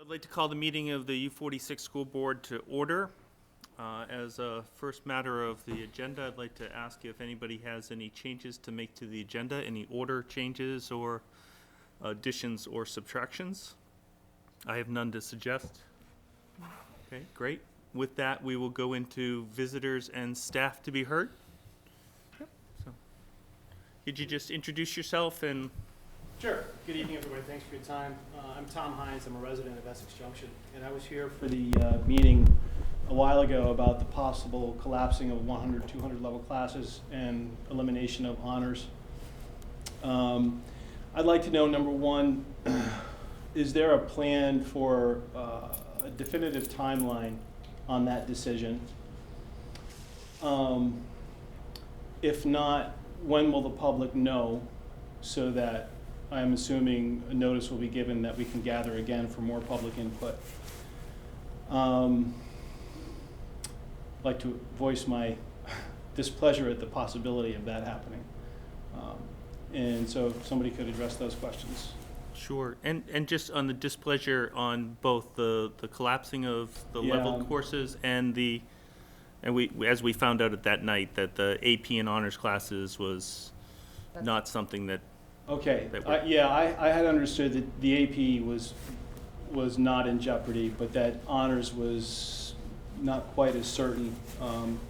I'd like to call the meeting of the U46 School Board to order. As a first matter of the agenda, I'd like to ask if anybody has any changes to make to the agenda, any order changes or additions or subtractions. I have none to suggest. Okay, great. With that, we will go into visitors and staff to be heard. Yep. So, could you just introduce yourself and? Sure. Good evening, everybody. Thanks for your time. I'm Tom Hines. I'm a resident of Essex Junction, and I was here for the meeting a while ago about the possible collapsing of 100, 200 level classes and elimination of honors. I'd like to know, number one, is there a plan for a definitive timeline on that decision? If not, when will the public know, so that I'm assuming a notice will be given that we can gather again for more public input. I'd like to voice my displeasure at the possibility of that happening. And so if somebody could address those questions. Sure, and just on the displeasure on both the collapsing of the level courses and we as we found out at that night that the AP and honors classes was not something that. Okay, I had understood that the AP was not in jeopardy, but that honors was not quite as certain.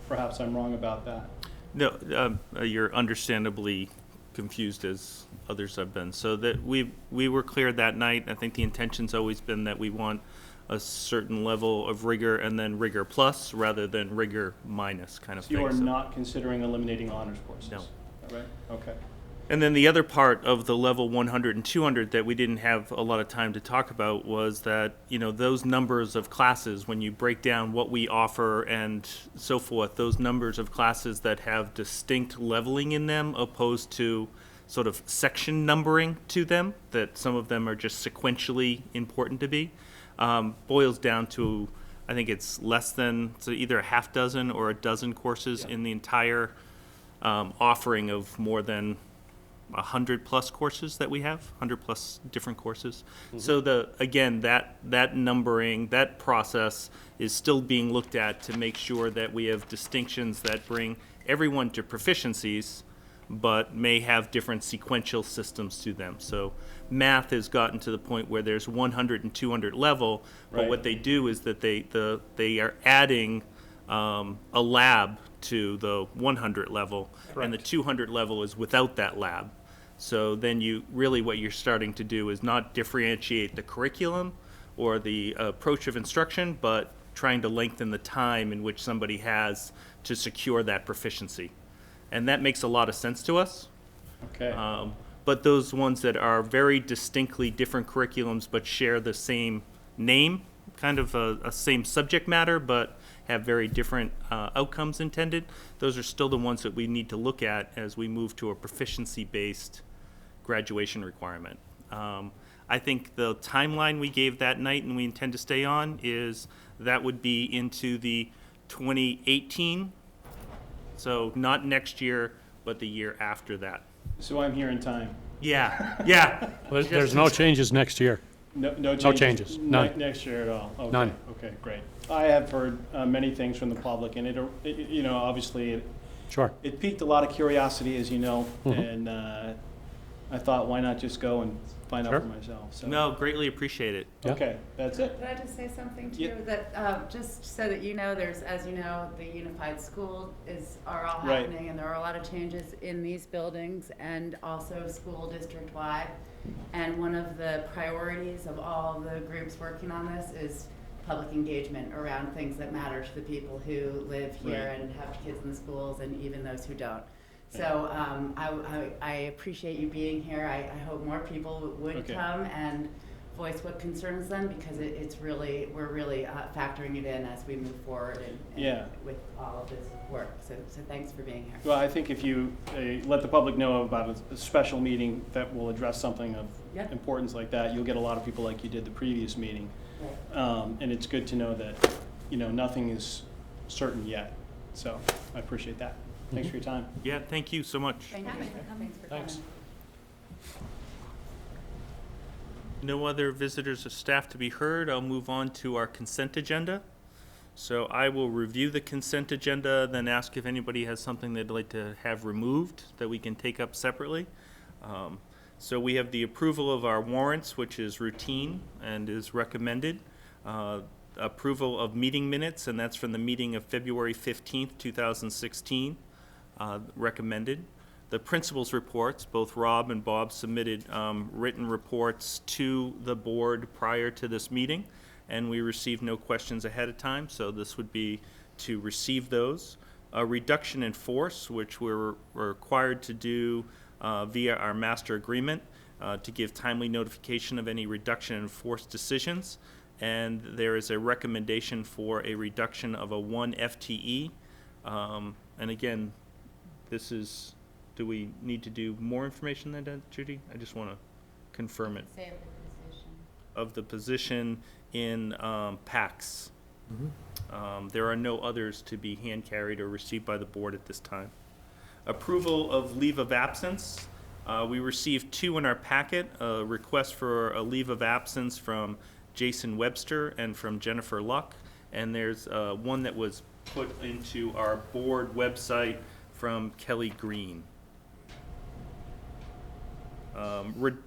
Perhaps I'm wrong about that. No, you're understandably confused, as others have been. So that we were clear that night. I think the intention's always been that we want a certain level of rigor and then rigor plus rather than rigor minus kind of thing. You are not considering eliminating honors courses? No. Is that right? Okay. And then the other part of the level 100 and 200 that we didn't have a lot of time to talk about was that, you know, those numbers of classes, when you break down what we offer and so forth, those numbers of classes that have distinct leveling in them opposed to sort of section numbering to them, that some of them are just sequentially important to be, boils down to, I think it's less than, so either a half dozen or a dozen courses in the entire offering of more than 100 plus courses that we have, 100 plus different courses. Mm-hmm. So that numbering, that process is still being looked at to make sure that we have distinctions that bring everyone to proficiencies, but may have different sequential systems to them. So math has gotten to the point where there's 100 and 200 level, but what they do is that they are adding a lab to the 100 level, and the 200 level is without that lab. So then what you're starting to do is not differentiate the curriculum or the approach of instruction, but trying to lengthen the time in which somebody has to secure that proficiency. And that makes a lot of sense to us. Okay. But those ones that are very distinctly different curriculums but share the same name, kind of a same subject matter, but have very different outcomes intended, those are still the ones that we need to look at as we move to a proficiency-based graduation requirement. I think the timeline we gave that night and we intend to stay on is that would be into the 2018, so not next year, but the year after that. So I'm here in time. Yeah. Well, there's no changes next year. No changes. No changes. None. Next year at all. Okay. None. Okay, great. I have heard many things from the public, and it obviously Sure. it piqued a lot of curiosity, as you know, Mm-hmm. and I thought, why not just go and find out for myself? So. No, greatly appreciate it. Yeah. Okay, that's it. Could I just say something too? Yeah. That just so that you know, there's, as you know, the unified school are all Right. happening, and there are a lot of changes in these buildings and also school district wide. And one of the priorities of all the groups working on this is public engagement around things that matter to the people who live here Right. and have kids in the schools, and even those who don't. So I appreciate you being here. I hope more people would come and voice what concerns them, because we're really factoring it in as we move forward and with all of this work. So thanks for being here. Well, I think if you let the public know about a special meeting that will address something of importance like that, you'll get a lot of people like you did the previous meeting. Right. And it's good to know that nothing is certain yet. So I appreciate that. Thanks for your time. Yeah, thank you so much. Thank you for coming. Thanks. No other visitors or staff to be heard. I'll move on to our consent agenda. So I will review the consent agenda, then ask if anybody has something they'd like to have removed that we can take up separately. So we have the approval of our warrants, which is routine and is recommended. Approval of meeting minutes, and that's from the meeting of February 15th, 2016, recommended. The principals' reports, both Rob and Bob submitted written reports to the board prior to this meeting, and we received no questions ahead of time, so this would be to receive those. A reduction in force, which we're required to do via our master agreement to give timely notification of any reduction in force decisions. And there is a recommendation for a reduction of a 1 FTE. And again, this is, do we need to do more information than that, Judy? I just want to confirm it. Say of the position. Of the position in PACS. There are no others to be hand carried or received by the board at this time. Approval of leave of absence. We received 2 in our packet, a request for a leave of absence from Jason Webster and from Jennifer Luck, and there's one that was put into our board website from Kelly Green.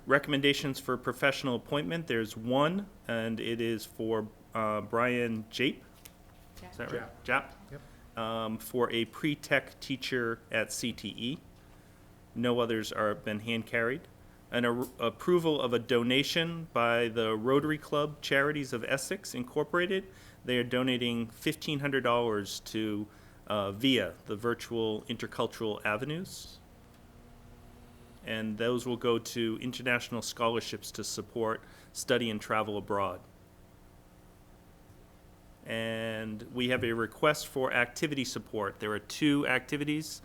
Recommendations for professional appointment, there's one, and it is for Brian Jape. Is that right? Jap. Yep. For a pre-tech teacher at CTE. No others are been hand carried. An approval of a donation by the Rotary Club Charities of Essex Incorporated. They are donating $1,500 to VIA, the Virtual Intercultural Avenues. And those will go to international scholarships to support study and travel abroad. And we have a request for activity support. There are 2 activities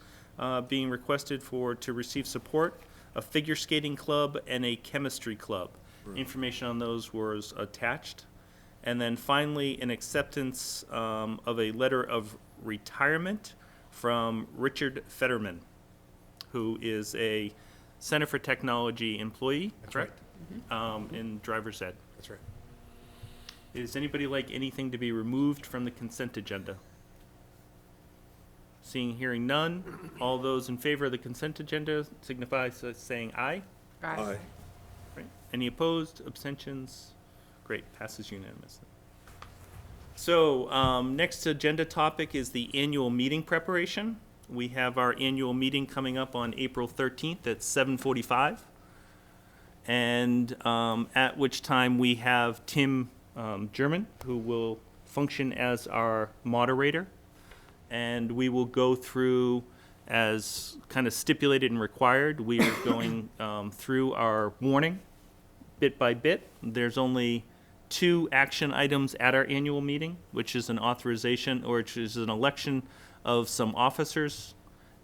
being requested to receive support. A figure skating club and a chemistry club. Information on those was attached. And then finally, an acceptance of a letter of retirement from Richard Fetterman, who is a Center for Technology employee, That's correct? right. In driver's ed. That's right. Does anybody like anything to be removed from the consent agenda? Seeing, hearing none, all those in favor of the consent agenda signify by saying aye. Aye. Right. Any opposed, abstentions? Great, passes unanimously. So, next agenda topic is the annual meeting preparation. We have our annual meeting coming up on April 13th at 7:45. And at which time we have Tim German, who will function as our moderator. And we will go through, as kind of stipulated and required, we are going through our warning bit by bit. There's only 2 action items at our annual meeting, which is an authorization, or which is an election of some officers.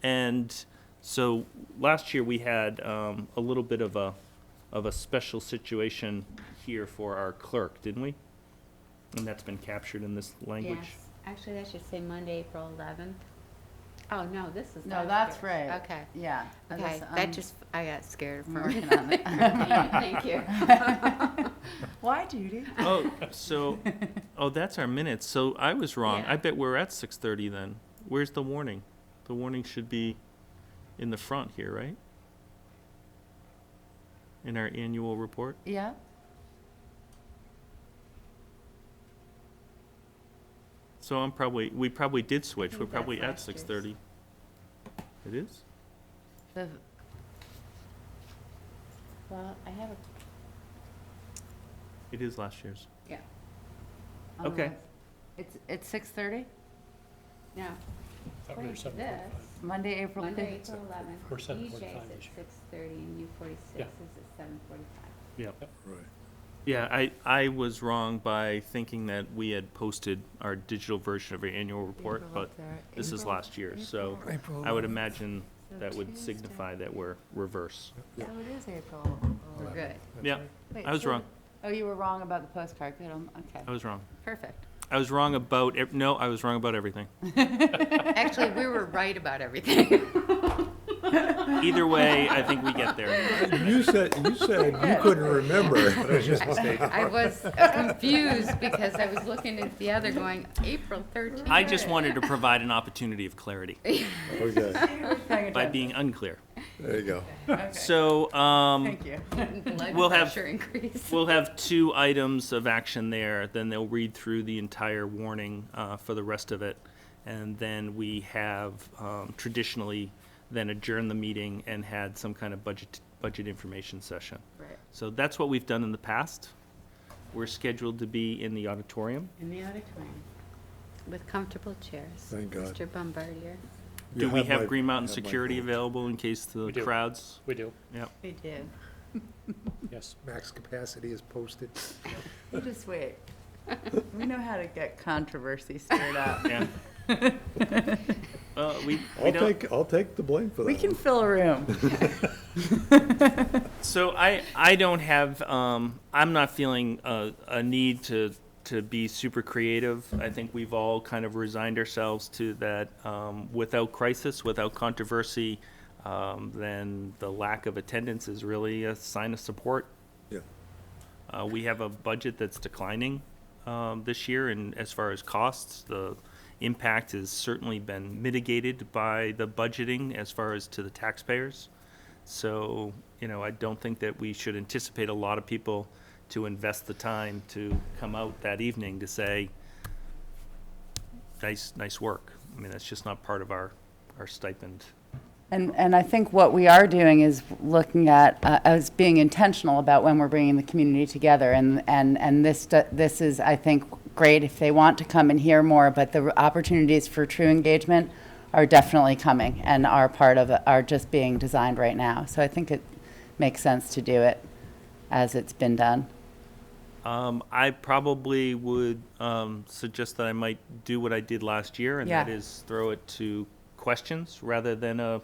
And so last year we had a little bit of a special situation here for our clerk, didn't we? And that's been captured in this language. Yes, actually, that should say Monday, April 11th. Oh, no, this is No, last that's year's. right. Okay, Yeah. okay, that just, I got scared I'm for working on it. Thank you. Why, Judy? Oh, so, that's our minutes. So I was wrong. Yeah. I bet we're at 6:30 then. Where's the warning? The warning should be in the front here, right? In our annual report? Yeah. So we probably did switch. think We're probably that's at last year's. 6:30. It is? Well, I have a, It is last year's. yeah, Okay. It's 6:30? no. Thought we were According to 7:45. this, Monday, April Monday, 5th. April 11th. Or 7:45 EJ's this at year. 6:30 and U46 Yeah. is at 7:45. Yeah. Right. Yeah, I was wrong by thinking that we had posted our digital version of our annual report, but this is last year, so I would imagine So that would Tuesday. signify that we're reverse. So it is April. We're good. Yeah, Wait, I was so- wrong. Oh, you were wrong about the postcard. Good. Okay. I was wrong. Perfect. I was wrong about, no, I was wrong about everything. Actually, we were right about everything. Either way, I think we get there. You said you couldn't remember. I was confused because I was looking at the other going, April 13th. I just wanted to provide an opportunity of clarity Okay, by being unclear. there you go. So, Thank you. Blood we'll have- pressure increase. we'll have 2 items of action there, then they'll read through the entire warning for the rest of it. And then we have traditionally then adjourned the meeting and had some kind of budget information session. Right. So that's what we've done in the past. We're scheduled to be in the auditorium. In the auditorium with comfortable chairs. Thank God. Mr. Bombardier. Do You we have my- Green Mountain have my Security vote. available in case the We do. crowds? We do, Yep. We do. yes. Max capacity is posted. You just wait. We know how to get controversy stirred up. Yeah. We don't. I'll take the blame for that. We can fill a room. So I don't have, I'm not feeling a need to be super creative. I think we've all kind of resigned ourselves to that, without crisis, without controversy, then the lack of attendance is really a sign of support. Yeah. We have a budget that's declining this year, and as far as costs, the impact has certainly been mitigated by the budgeting as far as to the taxpayers. So, I don't think that we should anticipate a lot of people to invest the time to come out that evening to say, nice work. I mean, that's just not part of our stipend. And I think what we are doing is looking at, as being intentional about when we're bringing the community together. And this is, I think, great if they want to come and hear more, but the opportunities for true engagement are definitely coming and are just being designed right now. So I think it makes sense to do it as it's been done. I probably would suggest that I might do what I did last year, and that Yeah. is throw it to questions rather than a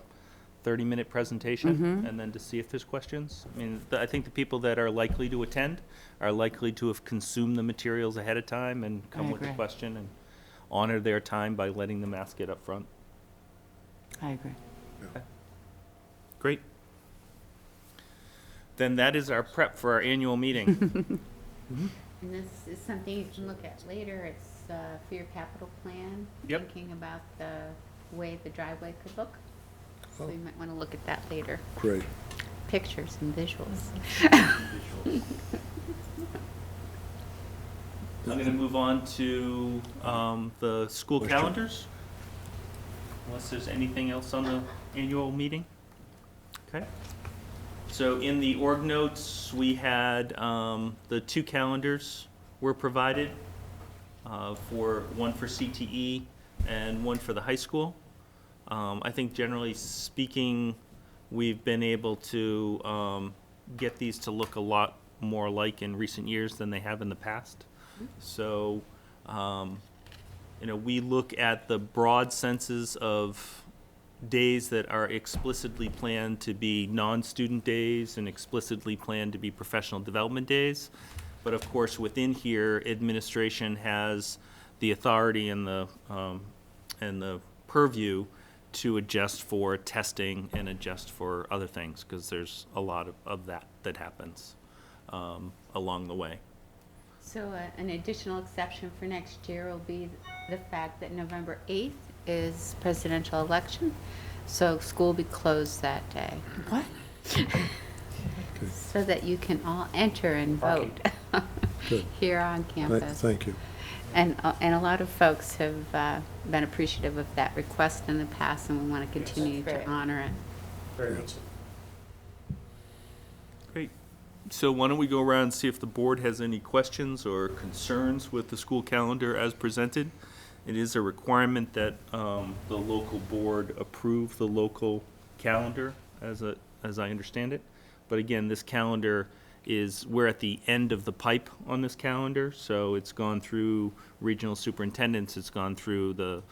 30-minute presentation, and then to see if there's questions. I mean, I think the people that are likely to attend are likely to have consumed the materials ahead of time and come with a agree. question and honor their time by letting them ask it up front. I agree. Great. Then that is our prep for our annual meeting. And this is something you can look at later. It's for your capital plan. Yep. Thinking about the way the driveway could look. So Oh. you might want to look at that later. Great. Pictures and visuals. I'm going to move on to the school Question. calendars, unless there's anything else on the annual meeting. Okay. So in the org notes, we had the 2 calendars were provided, one for CTE and one for the high school. I think generally speaking, we've been able to get these to look a lot more like in recent years than they have in the past. So, we look at the broad senses of days that are explicitly planned to be non-student days and explicitly planned to be professional development days. But of course, within here, administration has the authority and the purview to adjust for testing and adjust for other things, because there's a lot of that happens along the way. So an additional exception for next year will be the fact that November 8th is presidential election, so school will be closed that day. What? So that you can all enter and vote Good. here on campus. Thank you. And a lot of folks have been appreciative of that request in the past, and we want to continue Great. to honor it. Very much. Great. So why don't we go around and see if the board has any questions or concerns with the school calendar as presented? It is a requirement that the local board approve the local calendar, as I understand it. But again, this calendar we're at the end of the pipe on this calendar, so it's gone through regional superintendents, it's gone through the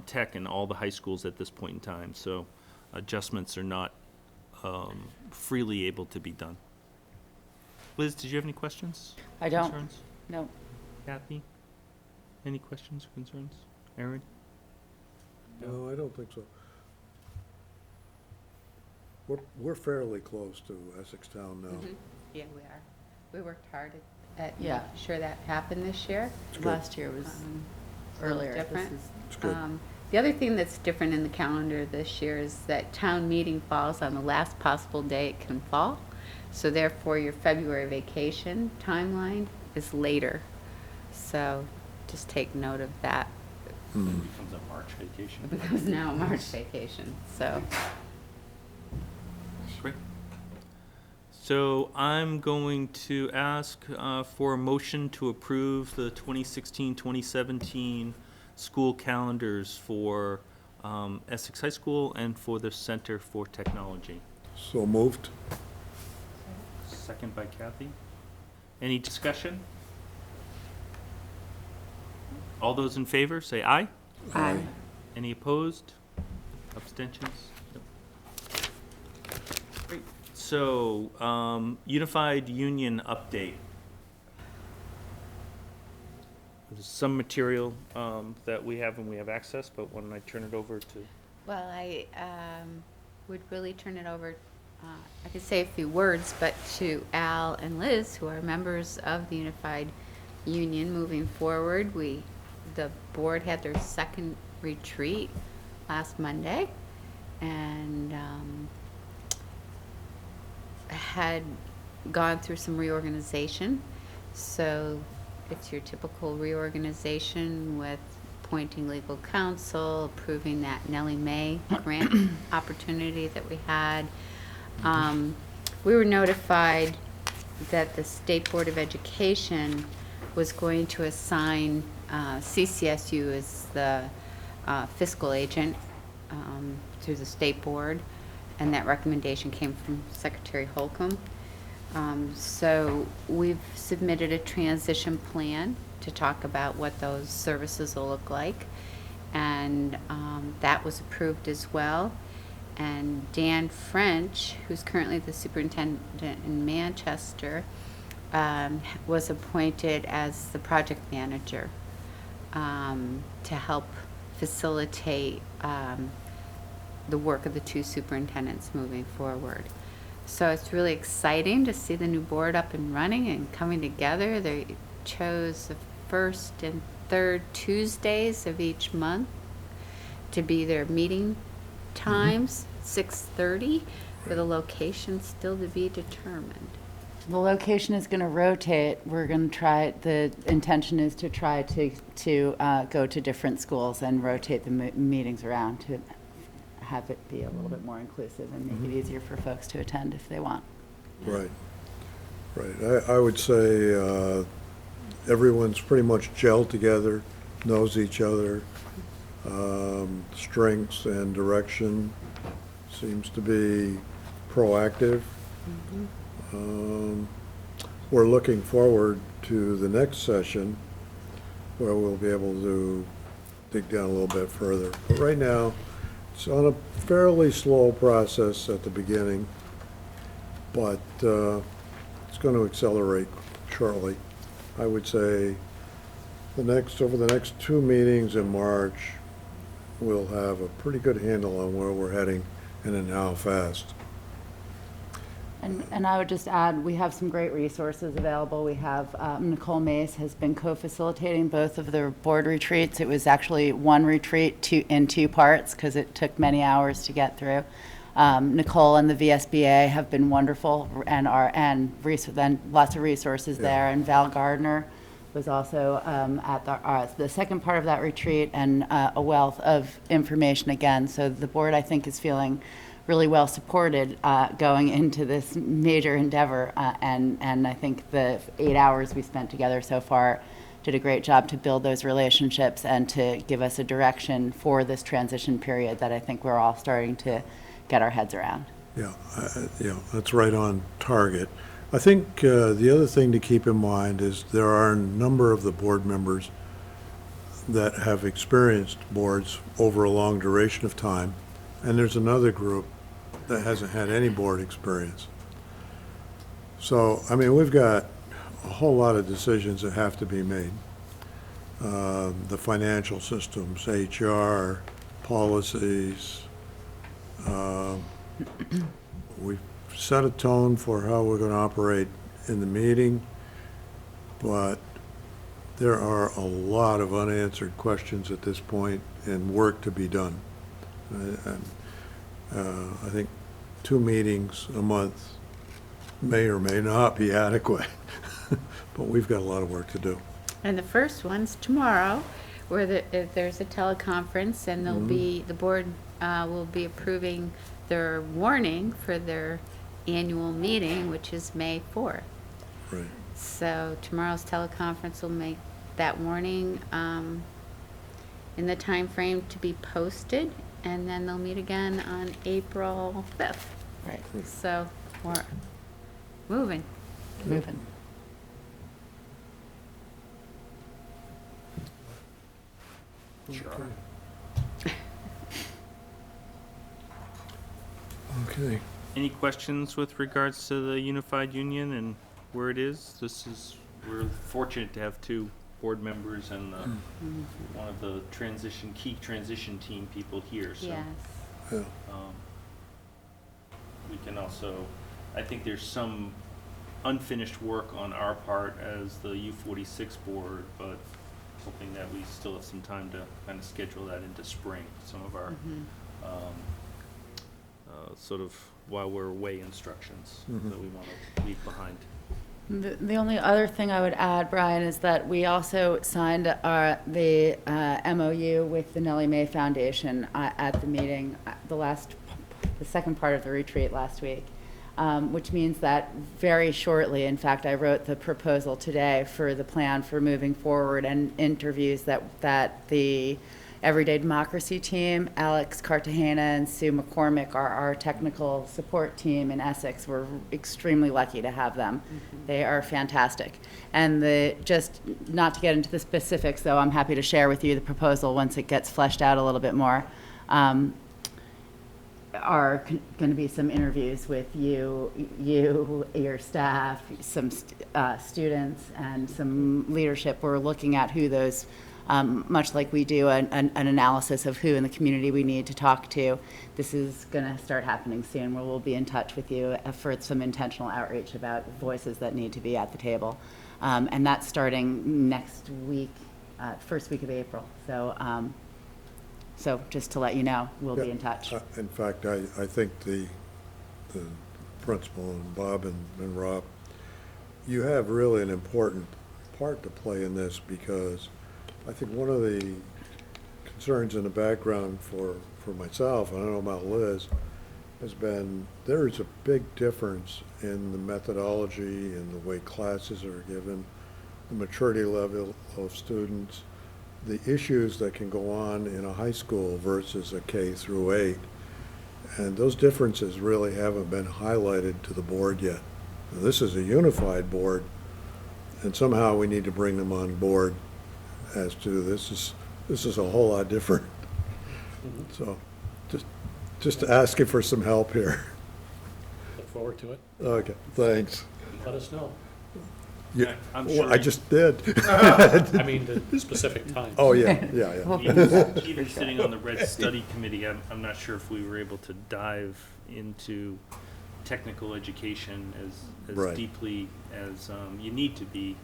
tech and all the high schools at this point in time. So adjustments are not freely able to be done. Liz, did you have any questions? I don't. Concerns? No. Kathy? Any questions or concerns? Aaron? No, I don't think so. We're fairly close to Essex Town now. Yeah, we are. We worked hard at Yeah. making sure that happened this year. good. Last year was It's a little earlier. This different. is- It's good. The other thing that's different in the calendar this year is that town meeting falls on the last possible day it can fall. So therefore, your February vacation timeline is later. So just take note of that. Becomes a March vacation. It becomes now a March vacation, so. Great. So I'm going to ask for a motion to approve the 2016-2017 school calendars for Essex High School and for the Center for Technology. So moved? Second by Kathy. Any discussion? All those in favor, say aye. Aye. Any opposed? Abstentions? Nope. Great. So, Unified Union update. There's some material that we have and we have access, but why don't I turn it over to? Well, I would really turn it over, I could say a few words, but to Al and Liz, who are members of the Unified Union moving forward. The board had their second retreat last Monday and had gone through some reorganization. So it's your typical reorganization with appointing legal counsel, approving that Nellie Mae grant opportunity that we had. We were notified that the State Board of Education was going to assign CCSU as the fiscal agent through the state board, and that recommendation came from Secretary Holcomb. So we've submitted a transition plan to talk about what those services will look like, and that was approved as well. And Dan French, who's currently the superintendent in Manchester, was appointed as the project manager to help facilitate the work of the two superintendents moving forward. So it's really exciting to see the new board up and running and coming together. They chose the first and third Tuesdays of each month to be their meeting times, 6:30, with a location still to be determined. The location is going to rotate. We're going to try, the intention is to try to go to different schools and rotate the meetings around to have it be a little bit more inclusive and make it easier for folks to attend if they want. Right. Right. I would say everyone's pretty much gelled together, knows each other. Strengths and direction seems to be proactive. We're looking forward to the next session where we'll be able to dig down a little bit further. But right now, it's on a fairly slow process at the beginning, but it's going to accelerate shortly. I would say over the next 2 meetings in March, we'll have a pretty good handle on where we're heading and how fast. And I would just add, we have some great resources available. We have, Nicole Mace has been co-facilitating both of the board retreats. It was actually one retreat in 2 parts because it took many hours to get through. Nicole and the VSBA have been wonderful and lots of resources there. And Val Gardner was also at the second part of that retreat, and a wealth of information again. So the board, I think, is feeling really well supported going into this major endeavor, and I think the 8 hours we spent together so far did a great job to build those relationships and to give us a direction for this transition period that I think we're all starting to get our heads around. Yeah, that's right on target. I think the other thing to keep in mind is there are a number of the board members that have experienced boards over a long duration of time, and there's another group that hasn't had any board experience. So, I mean, we've got a whole lot of decisions that have to be made. The financial systems, HR, policies, we've set a tone for how we're gonna operate in the meeting, but there are a lot of unanswered questions at this point and work to be done. I think 2 meetings a month may or may not be adequate, but we've got a lot of work to do. And the first one's tomorrow, where there's a teleconference, and there'll be, the board will be approving their warning for their annual meeting, which is May 4th. Right. So tomorrow's teleconference will make that warning in the time frame to be posted, and then they'll meet again on April 5th. Right. So we're moving. Moving. Sure. Okay. Any questions with regards to the unified union and where it is? We're fortunate to have 2 board members and one of the key transition team people here, so. Yes. Yeah. We can also, I think there's some unfinished work on our part as the U46 board, but hoping that we still have some time to kind of schedule that into spring, some of our sort of while we're away instructions that we want to leave behind. The only other thing I would add, Brian, is that we also signed the MOU with the Nellie Mae Foundation at the meeting, the second part of the retreat last week, which means that very shortly, in fact, I wrote the proposal today for the plan for moving forward and interviews that the Everyday Democracy team, Alex Cartagena and Sue McCormick are our technical support team in Essex. We're extremely lucky to have them. They are fantastic. And just not to get into the specifics, though, I'm happy to share with you the proposal once it gets fleshed out a little bit more. Are going to be some interviews with your staff, some students, and some leadership. We're looking at who those, much like we do an analysis of who in the community we need to talk to. This is going to start happening soon, where we'll be in touch with you for some intentional outreach about voices that need to be at the table. And that's starting next week, first week of April. So just to let you know, we'll be in touch. In fact, I think the principal and Bob and Rob, you have really an important part to play in this, because I think one of the concerns in the background for myself, and I don't know about Liz, has been there is a big difference in the methodology and the way classes are given, the maturity level of students, the issues that can go on in a high school versus a K through 8. And those differences really haven't been highlighted to the board yet. Now, this is a unified board, and somehow we need to bring them on board as to this is a whole lot different. So just asking for some help here. Look forward to it. Okay, thanks. Let us know. Yeah, I'm well, sure I you- just did. I mean, the specific times. Oh, yeah. Even sitting on the Red Study Committee, I'm not sure if we were able to dive into technical education as Right. deeply as you need to be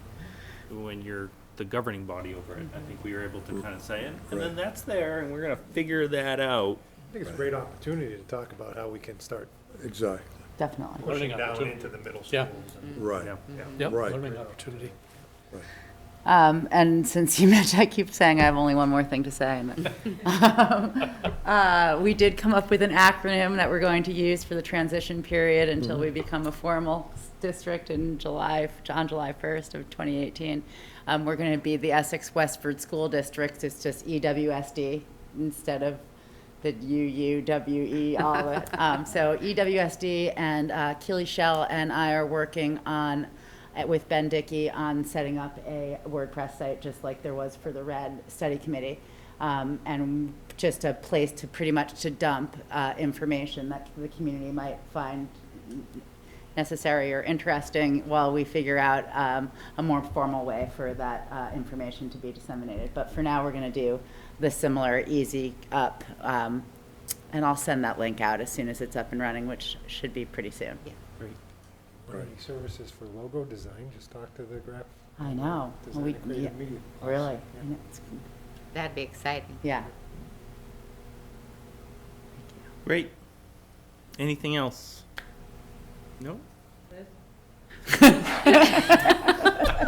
when you're the governing body over it. I think we were able to kind of say, and then Right. that's there, and we're going to figure that out. I think it's a great opportunity to talk about how we can start Exactly, Definitely. pushing Learning down opportunity. into the middle Yeah. schools. right. Yeah. Yep, Right. learning opportunity. And since you mentioned, I keep saying I have only one more thing to say. We did come up with an acronym that we're going to use for the transition period until we become a formal district on July 1st of 2018. We're going to be the Essex Westford School District. It's just EWSD instead of the UUWE, all of it. So EWSD, and Keely Shell and I are working on with Ben Dickey on setting up a WordPress site, just like there was for the RED Study Committee, and just a place to pretty much to dump information that the community might find necessary or interesting while we figure out a more formal way for that information to be disseminated. But for now, we're going to do the similar easy up And I'll send that link out as soon as it's up and running, which should be pretty soon. Great. Any services for logo design, just talk to the graphic. I know. Well, Design and creative yeah, media. really. Yeah. I know, it's- That'd be exciting. Yeah. Great. Anything else? No?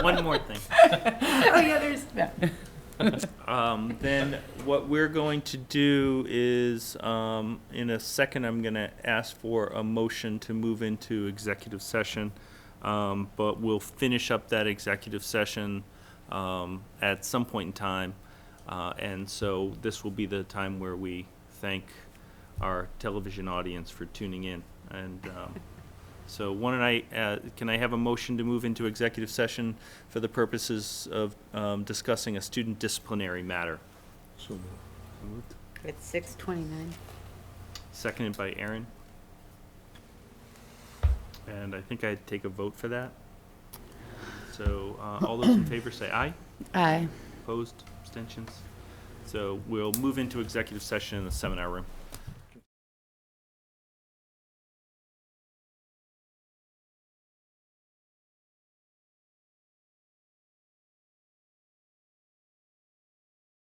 One more thing. Oh, yeah, there's, Then what we're going to do is, in a second, I'm going to ask for a motion to move into executive session. But we'll finish up that executive session at some point in time. And so this will be the time where we thank our television audience for tuning in. And so can I have a motion to move into executive session for the purposes of discussing a student disciplinary matter? So Moved. It's 6:29. Seconded by Aaron. And I think I'd take a vote for that. So all those in favor say aye. Aye. Opposed, abstentions? So we'll move into executive session in the seminar room.